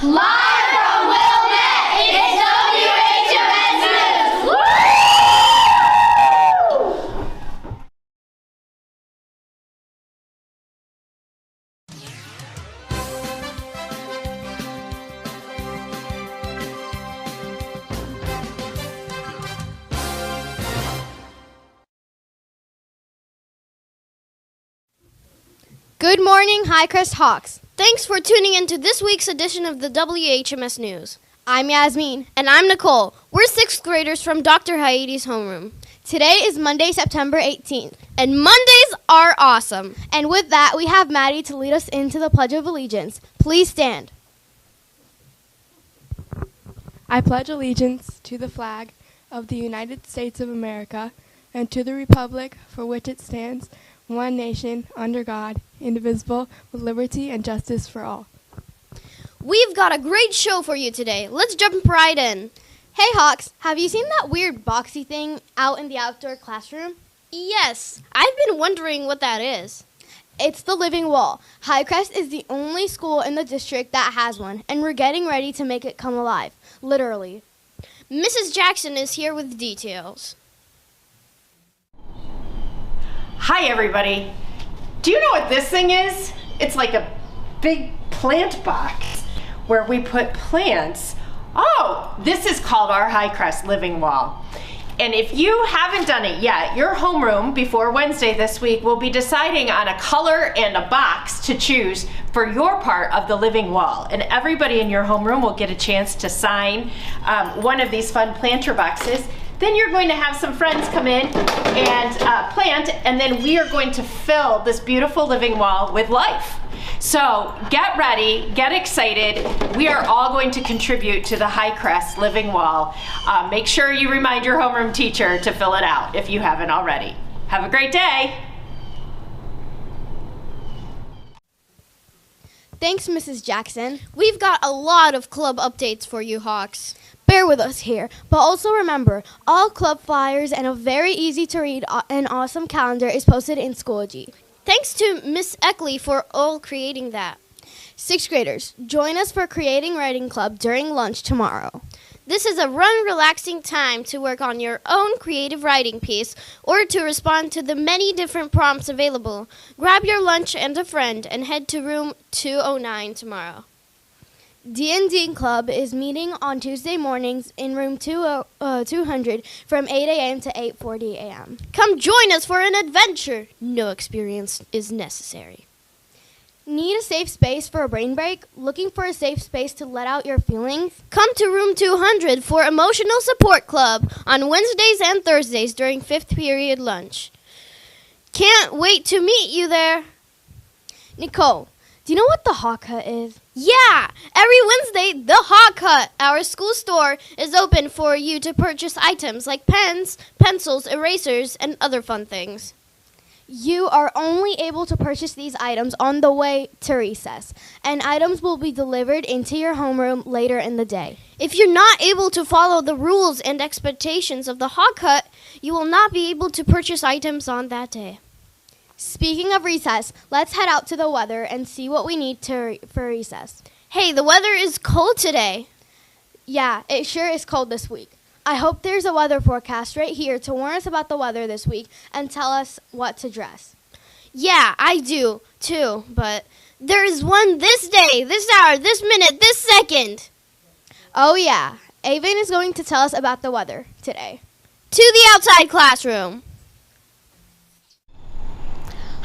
Live from Wilmette, it's WHMS News! Woo! Good morning, Highcrest Hawks. Thanks for tuning in to this week's edition of the WHMS News. I'm Yasmin. And I'm Nicole. We're 6th graders from Dr. Heyde's homeroom. Today is Monday, September 18th. And Mondays are awesome. And with that, we have Maddie to lead us into the Pledge of Allegiance. Please stand. I pledge allegiance to the flag of the United States of America and to the republic for which it stands, one nation, under God, indivisible, with liberty and justice for all. We've got a great show for you today. Let's jump right in. Hey, Hawks, have you seen that weird boxy thing out in the outdoor classroom? Yes, I've been wondering what that is. It's the living wall. Highcrest is the only school in the district that has one, and we're getting ready to make it come alive, literally. Mrs. Jackson is here with details. Hi everybody. Do you know what this thing is? It's like a big plant box where we put plants. Oh, this is called our Highcrest living wall. And if you haven't done it yet, your homeroom before Wednesday this week will be deciding on a color and a box to choose for your part of the living wall. And everybody in your homeroom will get a chance to sign one of these fun planter boxes. Then you're going to have some friends come in and plant, and then we are going to fill this beautiful living wall with life. So get ready, get excited. We are all going to contribute to the Highcrest living wall. Make sure you remind your homeroom teacher to fill it out if you haven't already. Have a great day. Thanks, Mrs. Jackson. We've got a lot of club updates for you, Hawks. Bear with us here, but also remember, all club flyers and a very easy to read and awesome calendar is posted in Schoology. Thanks to Miss Eckley for all creating that. 6th graders, join us for Creating Writing Club during lunch tomorrow. This is a relaxing time to work on your own creative writing piece or to respond to the many different prompts available. Grab your lunch and a friend and head to room 209 tomorrow. D&D Club is meeting on Tuesday mornings in room 200 from 8 a.m. to 8:40 a.m. Come join us for an adventure. No experience is necessary. Need a safe space for a brain break? Looking for a safe space to let out your feelings? Come to room 200 for Emotional Support Club on Wednesdays and Thursdays during 5th period lunch. Can't wait to meet you there. Nicole, do you know what the Hawk Hut is? Yeah! Every Wednesday, the Hawk Hut, our school store, is open for you to purchase items like pens, pencils, erasers, and other fun things. You are only able to purchase these items on the way to recess, and items will be delivered into your homeroom later in the day. If you're not able to follow the rules and expectations of the Hawk Hut, you will not be able to purchase items on that day. Speaking of recess, let's head out to the weather and see what we need for recess. Hey, the weather is cold today. Yeah, it sure is cold this week. I hope there's a weather forecast right here to warn us about the weather this week and tell us what to dress. Yeah, I do, too, but there is one this day, this hour, this minute, this second. Oh yeah, Avon is going to tell us about the weather today. To the outside classroom.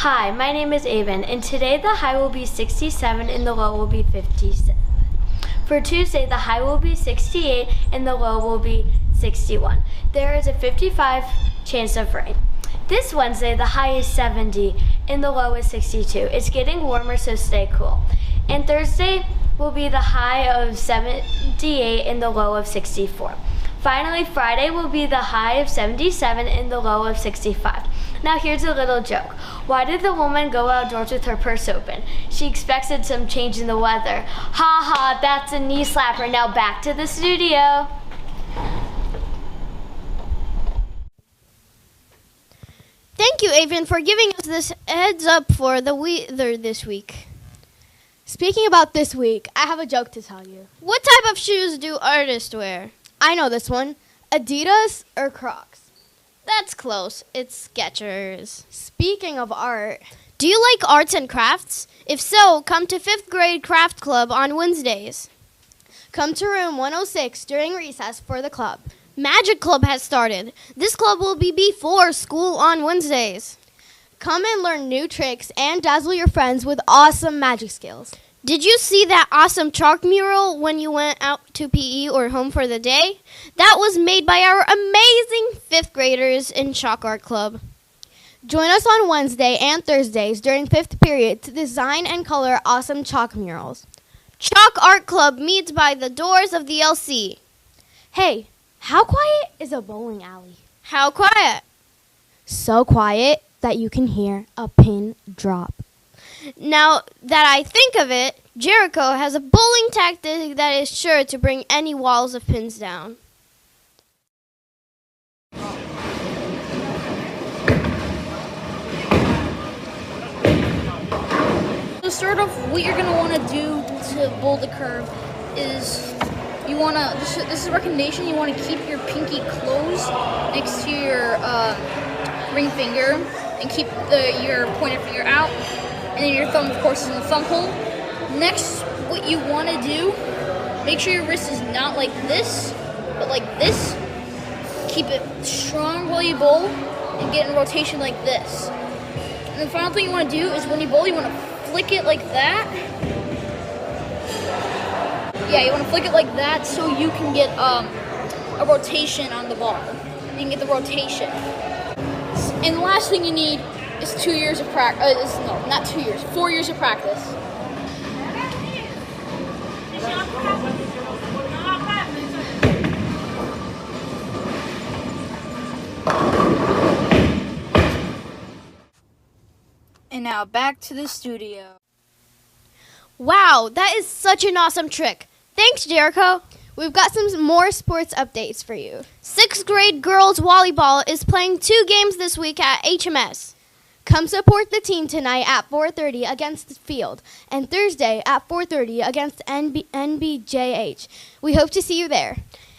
Hi, my name is Avon, and today the high will be 67 and the low will be 57. For Tuesday, the high will be 68 and the low will be 61. There is a 55 chance of rain. This Wednesday, the high is 70 and the low is 62. It's getting warmer, so stay cool. And Thursday will be the high of 78 and the low of 64. Finally, Friday will be the high of 77 and the low of 65. Now here's a little joke. Why did the woman go outdoors with her purse open? She expected some change in the weather. Ha ha, that's a knee slapper. Now back to the studio. Thank you, Avon, for giving us this heads up for the weather this week. Speaking about this week, I have a joke to tell you. What type of shoes do artists wear? I know this one. Adidas or Crocs? That's close. It's Skechers. Speaking of art, Do you like arts and crafts? If so, come to 5th grade craft club on Wednesdays. come to room 106 during recess for the club. Magic Club has started. This club will be before school on Wednesdays. Come and learn new tricks and dazzle your friends with awesome magic skills. Did you see that awesome chalk mural when you went out to PE or home for the day? That was made by our amazing 5th graders in Chalk Art Club. Join us on Wednesday and Thursdays during 5th period to design and color awesome chalk murals. Chalk Art Club meets by the doors of the LC. Hey, how quiet is a bowling alley? How quiet? So quiet that you can hear a pin drop. Now that I think of it, Jericho has a bowling tactic that is sure to bring any walls of pins down. To start off, what you're going to want to do to bowl the curve is you want to, this is a recommendation, you want to keep your pinky closed next to your ring finger and keep your pointer finger out, and then your thumb, of course, is in the thumb hole. Next, what you want to do, make sure your wrist is not like this, but like this. Keep it strong while you bowl and get in rotation like this. And the final thing you want to do is when you bowl, you want to flick it like that. Yeah, you want to flick it like that so you can get a rotation on the ball. You can get the rotation. And the last thing you need is 2 years of practice. No, not 2 years, 4 years of practice. And now back to the studio. Wow, that is such an awesome trick. Thanks, Jericho. We've got some more sports updates for you. 6th grade girls volleyball is playing 2 games this week at HMS. Come support the team tonight at 4:30 against the field, and Thursday at 4:30 against NBJH. We hope to see you there.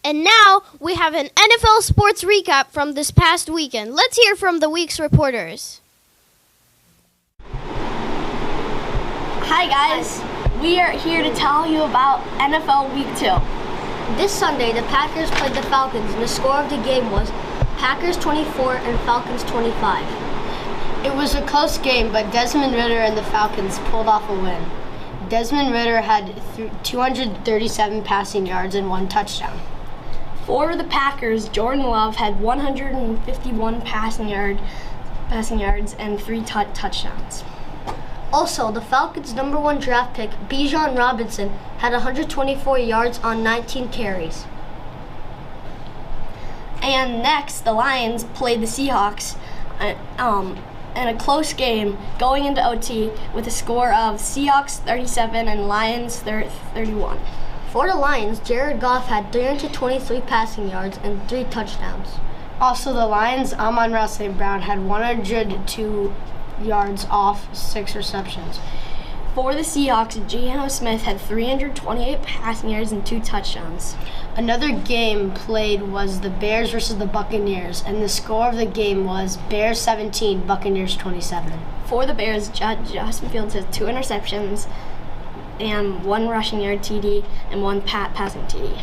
And now we have an NFL sports recap from this past weekend. Let's hear from the week's reporters. Hi guys, we are here to tell you about NFL Week 2. This Sunday, the Packers played the Falcons, and the score of the game was Packers 24 and Falcons 25. It was a close game, but Desmond Ridder and the Falcons pulled off a win. Desmond Ridder had 237 passing yards and 1 touchdown. For the Packers, Jordan Love had 151 passing yards and 3 touchdowns. Also, the Falcons' number 1 draft pick, Bijan Robinson, had 124 yards on 19 carries. And next, the Lions played the Seahawks in a close game going into OT with a score of Seahawks 37 and Lions 31. For the Lions, Jared Goff had 323 passing yards and 3 touchdowns. Also, the Lions' Amon-Ra St. Brown had 102 yards off 6 receptions. For the Seahawks, Geno Smith had 328 passing yards and 2 touchdowns. Another game played was the Bears versus the Buccaneers, and the score of the game was Bears 17, Buccaneers 27. For the Bears, Justin Fields has 2 interceptions and 1 rushing yard TD and 1 passing TD.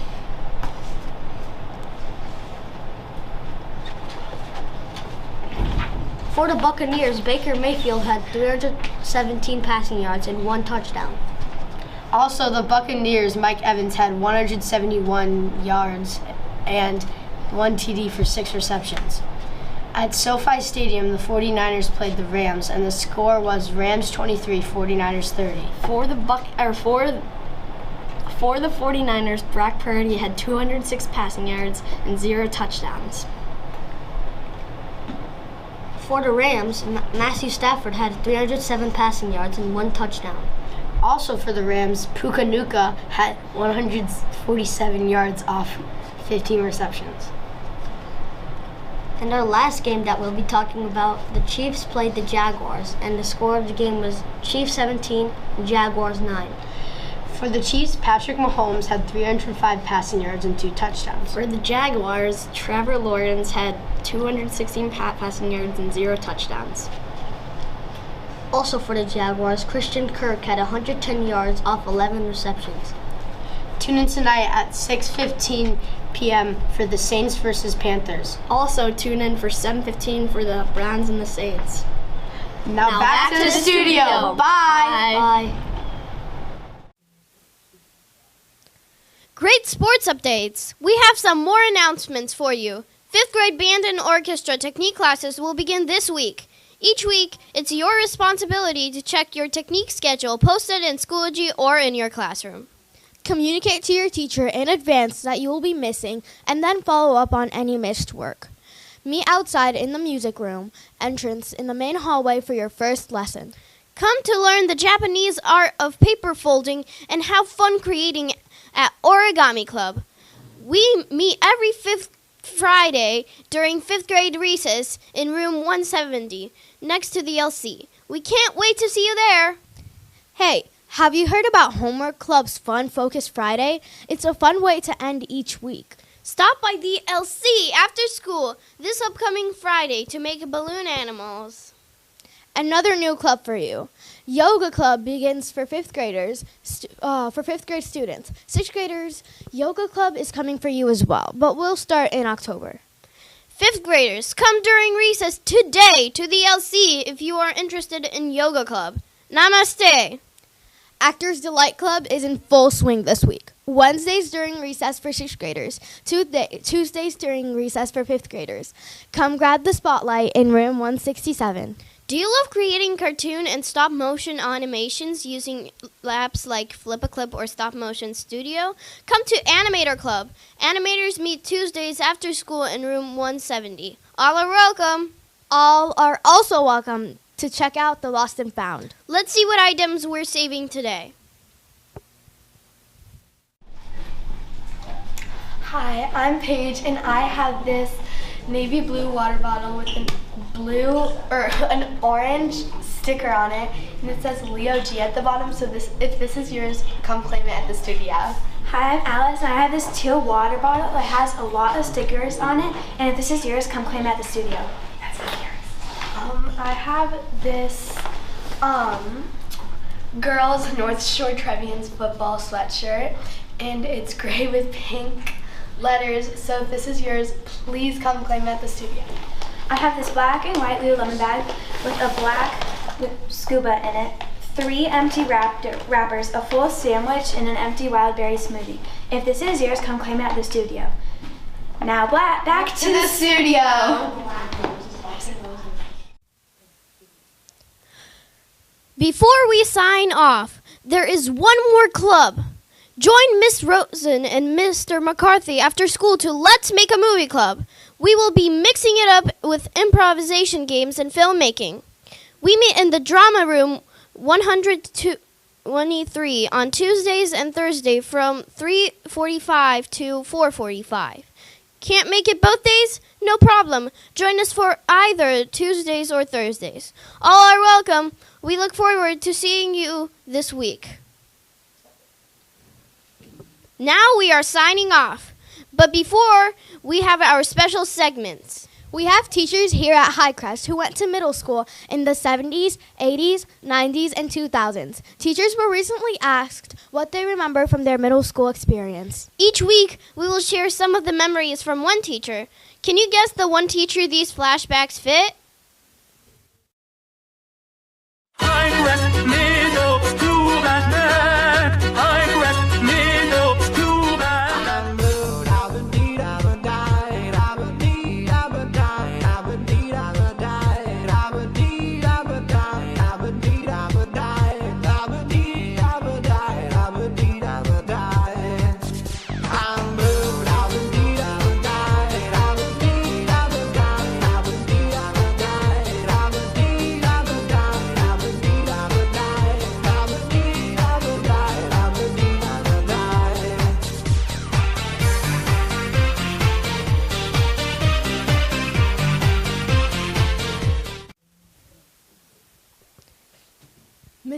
For the Buccaneers, Baker Mayfield had 317 passing yards and 1 touchdown. Also, the Buccaneers, Mike Evans had 171 yards and 1 TD for 6 receptions. At SoFi Stadium, the 49ers played the Rams, and the score was Rams 23, 49ers 30. For the 49ers, Brock Purdy had 206 passing yards and 0 touchdowns. For the Rams, Matthew Stafford had 307 passing yards and 1 touchdown. Also for the Rams, Puka Nacua had 147 yards off 15 receptions. And our last game that we'll be talking about, the Chiefs played the Jaguars, and the score of the game was Chiefs 17, Jaguars 9. For the Chiefs, Patrick Mahomes had 305 passing yards and 2 touchdowns. For the Jaguars, Trevor Lawrence had 216 passing yards and 0 touchdowns. Also for the Jaguars, Christian Kirk had 110 yards off 11 receptions. Tune in tonight at 6:15 p.m. for the Saints versus Panthers. Also tune in for 7:15 for the Browns and the Saints. Now back to the studio. Bye. Bye. Great sports updates! We have some more announcements for you. 5th grade band and orchestra technique classes will begin this week. Each week, it's your responsibility to check your technique schedule posted in Schoology or in your classroom. Communicate to your teacher in advance that you will be missing and then follow up on any missed work. Meet outside in the music room entrance in the main hallway for your first lesson. Come to learn the Japanese art of paper folding and have fun creating at Origami Club. We meet every 5th Friday during 5th grade recess in room 170 next to the LC. We can't wait to see you there. Hey, have you heard about Homework Club's Fun Focus Friday? It's a fun way to end each week. Stop by the LC after school this upcoming Friday to make balloon animals. Another new club for you. Yoga Club begins for 5th graders, for 5th grade students. 6th graders, Yoga Club is coming for you as well, but we'll start in October. 5th graders, come during recess today to the LC if you are interested in Yoga Club. Namaste. Actors Delight Club is in full swing this week. Wednesdays during recess for 6th graders. Tuesdays during recess for 5th graders. Come grab the spotlight in room 167. Do you love creating cartoon and stop-motion animations using apps like Flip-a-Clip or Stop Motion Studio? Come to Animator Club. Animators meet Tuesdays after school in room 170. All are welcome. All are also welcome to check out the Lost and Found. Let's see what items we're saving today. Hi, I'm Paige, and I have this navy blue water bottle with an orange sticker on it, and it says Leo G at the bottom. So if this is yours, come claim it at the studio. Hi, I'm Alice, and I have this teal water bottle that has a lot of stickers on it, and if this is yours, come claim it at the studio. That's not yours. I have this girls North Shore Trevians football sweatshirt, and it's gray with pink letters. So if this is yours, please come claim it at the studio. I have this black and white Lululemon bag with a black scuba in it, 3 empty wrappers, a full sandwich, and an empty wild berry smoothie. If this is yours, come claim it at the studio. Now back to the studio. Before we sign off, there is one more club. Join Miss Rosen and Mr. McCarthy after school to Let's Make a Movie Club. We will be mixing it up with improvisation games and filmmaking. We meet in the drama room 123 on Tuesdays and Thursdays from 3:45 to 4:45. Can't make it both days? No problem. Join us for either Tuesdays or Thursdays. All are welcome. We look forward to seeing you this week. Now we are signing off. But before, we have our special segments. We have teachers here at Highcrest who went to middle school in the 70s, 80s, 90s, and 2000s. Teachers were recently asked what they remember from their middle school experience. Each week, we will share some of the memories from one teacher. Can you guess the one teacher these flashbacks fit? Highcrest Middle School Band. Highcrest Middle School Band.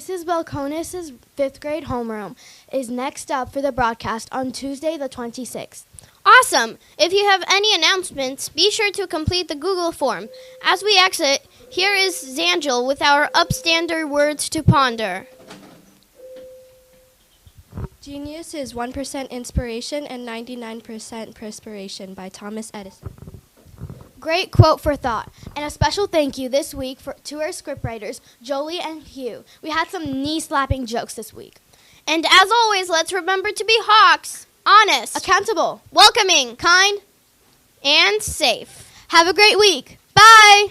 Mrs. Belconis' 5th grade homeroom is next up for the broadcast on Tuesday the 26th. Awesome! If you have any announcements, be sure to complete the Google form. As we exit, here is Zangel with our upstander words to ponder. Genius is 1% inspiration and 99% perspiration by Thomas Edison. Great quote for thought. And a special thank you this week to our scriptwriters, Jolie and Hugh. We had some knee-slapping jokes this week. And as always, let's remember to be hawks, honest, accountable, welcoming, kind, and safe. Have a great week. Bye!